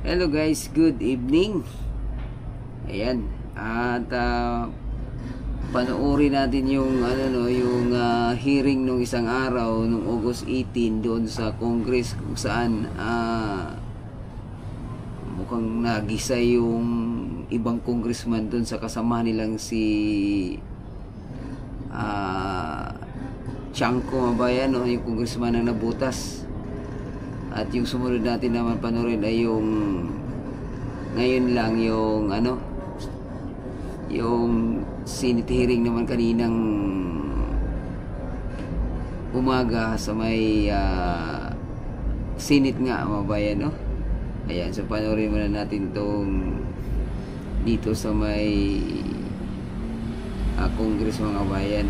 Hello guys, good evening. Ayan. At panoorin natin yung hearing nung isang araw nung August 18 doon sa Congress kung saan mukhang nagisa yung ibang congressman doon sa kasama nilang si Chanco Mabayan, no? Yung congressman na nabutas. At yung sumunod natin naman panoorin ay yung ngayon lang yung yung Senate hearing naman kaninang umaga sa may Senate nga, Mabayan, no? Ayan, so panoorin muna natin tong dito sa may Congress, mga bayan.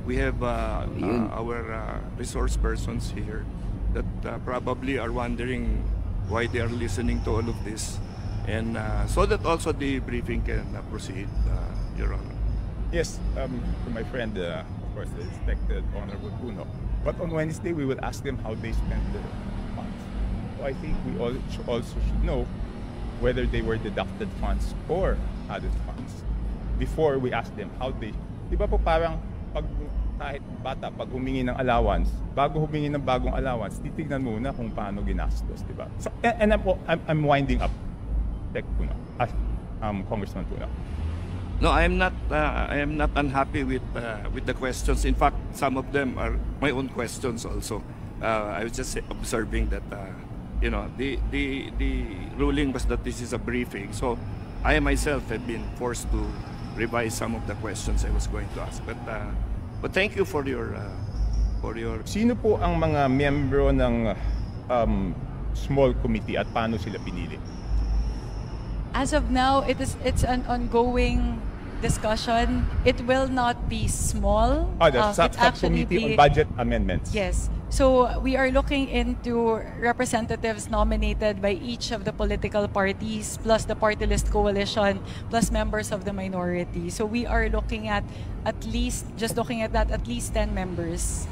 We have our resource persons here that probably are wondering why they are listening to all of this, and so that also the briefing can proceed, Your Honor. Yes, to my friend, of course, the respected Honorable Puno. But on Wednesday, we will ask them how they spent their funds. So I think we also should know whether they were deducted funds or added funds before we ask them how they. Di ba po parang kahit bata, pag humingi ng allowance, bago humingi ng bagong allowance, titignan muna kung paano ginastos, di ba? So, and I'm winding up, Congressman Puno. No, I am not unhappy with the questions. In fact, some of them are my own questions also. I was just observing that the ruling was that this is a briefing. So I myself have been forced to revise some of the questions I was going to ask. But thank you for your Sino po ang mga miyembro ng small committee at paano sila pinili? As of now, it's an ongoing discussion. It will not be small. The subcommittee on budget amendments. Yes. So we are looking into representatives nominated by each of the political parties, plus the party list coalition, plus members of the minority. So we are looking at least 10 members.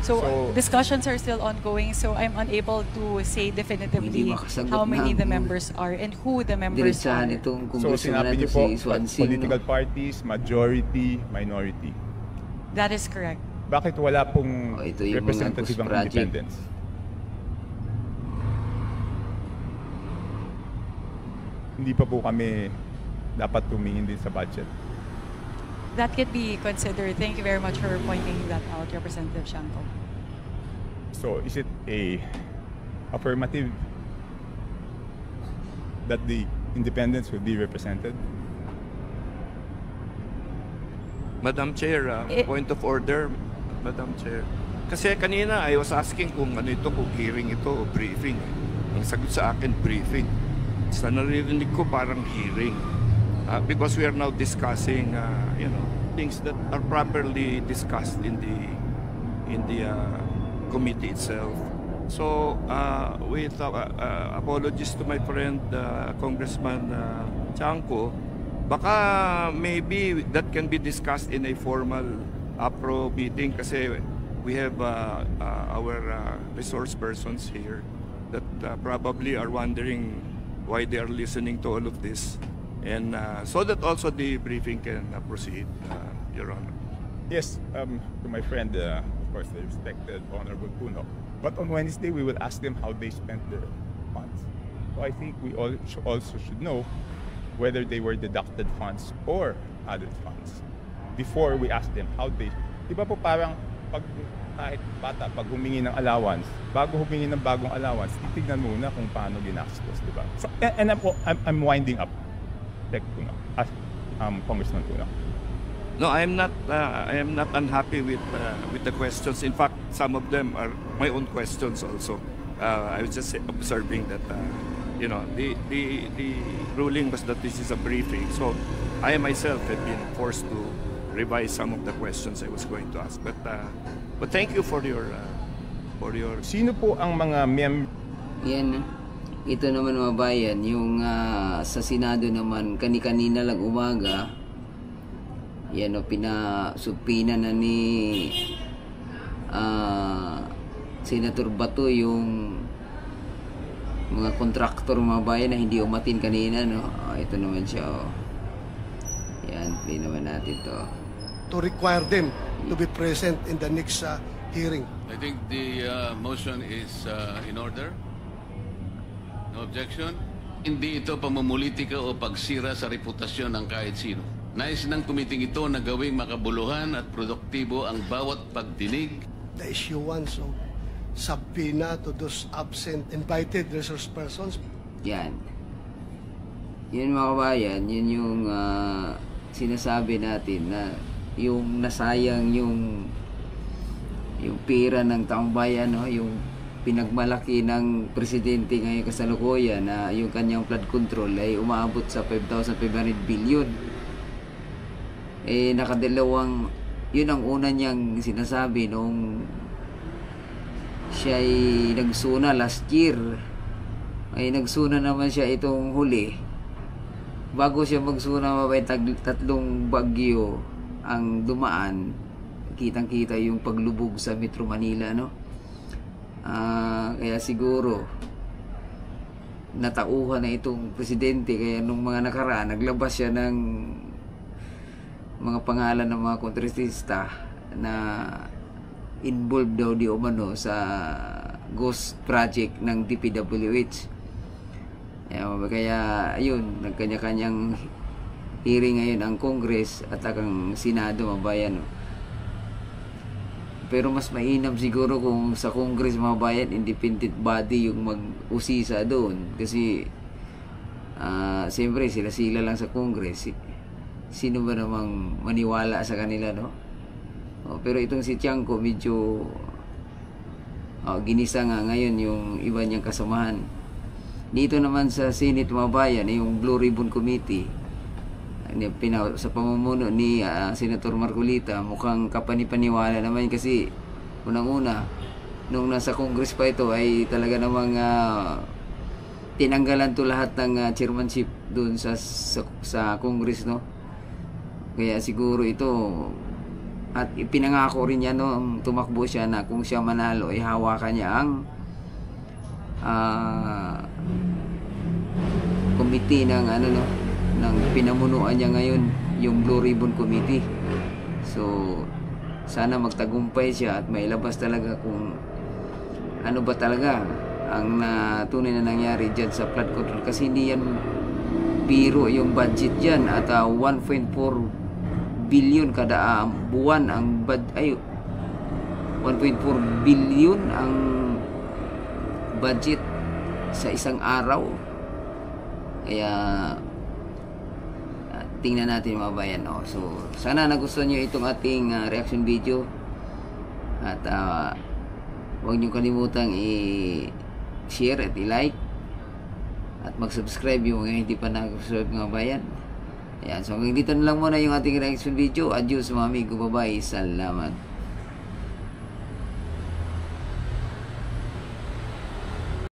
So discussions are still ongoing, so I'm unable to say definitively how many the members are and who the members are. So sinabi niyo po, political parties, majority, minority. That is correct. Bakit wala pong representative ng independents? Hindi pa po kami dapat tumingin din sa budget. That could be considered. Thank you very much for pointing that out, Representative Chanco. So, is it a affirmative that the independents will be represented? Madam Chair, point of order, Madam Chair. Kasi kanina I was asking kung ano ito, kung hearing ito o briefing. Ang sagot sa akin, briefing. Sa naririnig ko parang hearing. Because we are now discussing, things that are properly discussed in the committee itself. So, with apologies to my friend Congressman Chanco, baka maybe that can be discussed in a formal APRO meeting kasi we have our resource persons here that probably are wondering why they are listening to all of this. And so that also the briefing can proceed, Your Honor. Yes, to my friend, of course, the respected Honorable Puno. But on Wednesday, we will ask them how they spent their funds. So I think we also should know whether they were deducted funds or added funds before we ask them how they. Di ba po parang kahit bata, pag humingi ng allowance, bago humingi ng bagong allowance, titignan muna kung paano ginastos, di ba? So, and I'm winding up. Congressman Puno. No, I am not unhappy with the questions. In fact, some of them are my own questions also. I was just observing that the ruling was that this is a briefing. So I myself have been forced to revise some of the questions I was going to ask. But thank you for your Sino po ang mga Yan. Ito naman, mga bayan, yung sa Senado naman, kanina lang umaga, yan o, pinasupina na ni Senator Bato yung mga kontraktor, mga bayan na hindi umatin kanina, no? Ito naman siya, oh. Yan, play naman natin to. To require them to be present in the next hearing. I think the motion is in order. No objection? Hindi ito pamumulitika o pagsira sa reputasyon ng kahit sino. Nais ng kumiting ito na gawing makabuluhan at produktibo ang bawat pagdinig. The issuance of subpoena to those absent invited resource persons. Yan. Yun mga kabayan, yun yung sinasabi natin na yung nasayang yung pera ng taong bayan, no? Yung pinagmalaki ng presidente ngayon kasalukuyan na yung kanyang flood control ay umaabot sa 5,500 billion. Nakadalawang, yun ang una niyang sinasabi nung siya ay nagsuna last year. Ay nagsuna naman siya itong huli. Bago siya magsuna, mabay tatlong bagyo ang dumaan. Kitang-kita yung paglubog sa Metro Manila, no? Kaya siguro natauhan na itong presidente, kaya nung mga nakaraan naglabas siya ng mga pangalan ng mga kontratista na involved daw di umano sa ghost project ng DPWH. Kaya ayun, nagkanya-kanyang hearing ngayon ang Congress at ang Senado, mabayan. Pero mas mainam siguro kung sa Congress, mabayan, independent body yung mag-usisa doon. Kasi siyempre sila lang sa Congress. Sino ba namang maniwala sa kanila, no? Pero itong si Tiangco medyo ginisa nga ngayon yung iba niyang kasamahan. Dito naman sa Senate, mga bayan, yung Blue Ribbon Committee sa pamumuno ni Senator Marcolita, mukhang kapanipaniwala naman kasi unang-una nung nasa Congress pa ito ay talaga namang tinanggalan to lahat ng chairmanship doon sa Congress, no? Kaya siguro ito, at ipinangako rin niya, no, tumakbo siya na kung siya manalo ay hawakan niya ang committee ng ng pinamunuan niya ngayon, yung Blue Ribbon Committee. So sana magtagumpay siya at mailabas talaga kung ano ba talaga ang tunay na nangyari dyan sa flood control, kasi hindi yan biro yung budget dyan at 1.4 billion kada buwan ang 1.4 billion ang budget sa isang araw. Kaya tingnan natin, mga bayan. So sana nagustuhan nyo itong ating reaction video at huwag nyo kalimutang i-share at i-like at mag-subscribe yung mga hindi pa nag-subscribe, mga bayan. Ayan, so hanggang dito na lang muna yung ating reaction video. Adios mga amigo, bye-bye, salamat.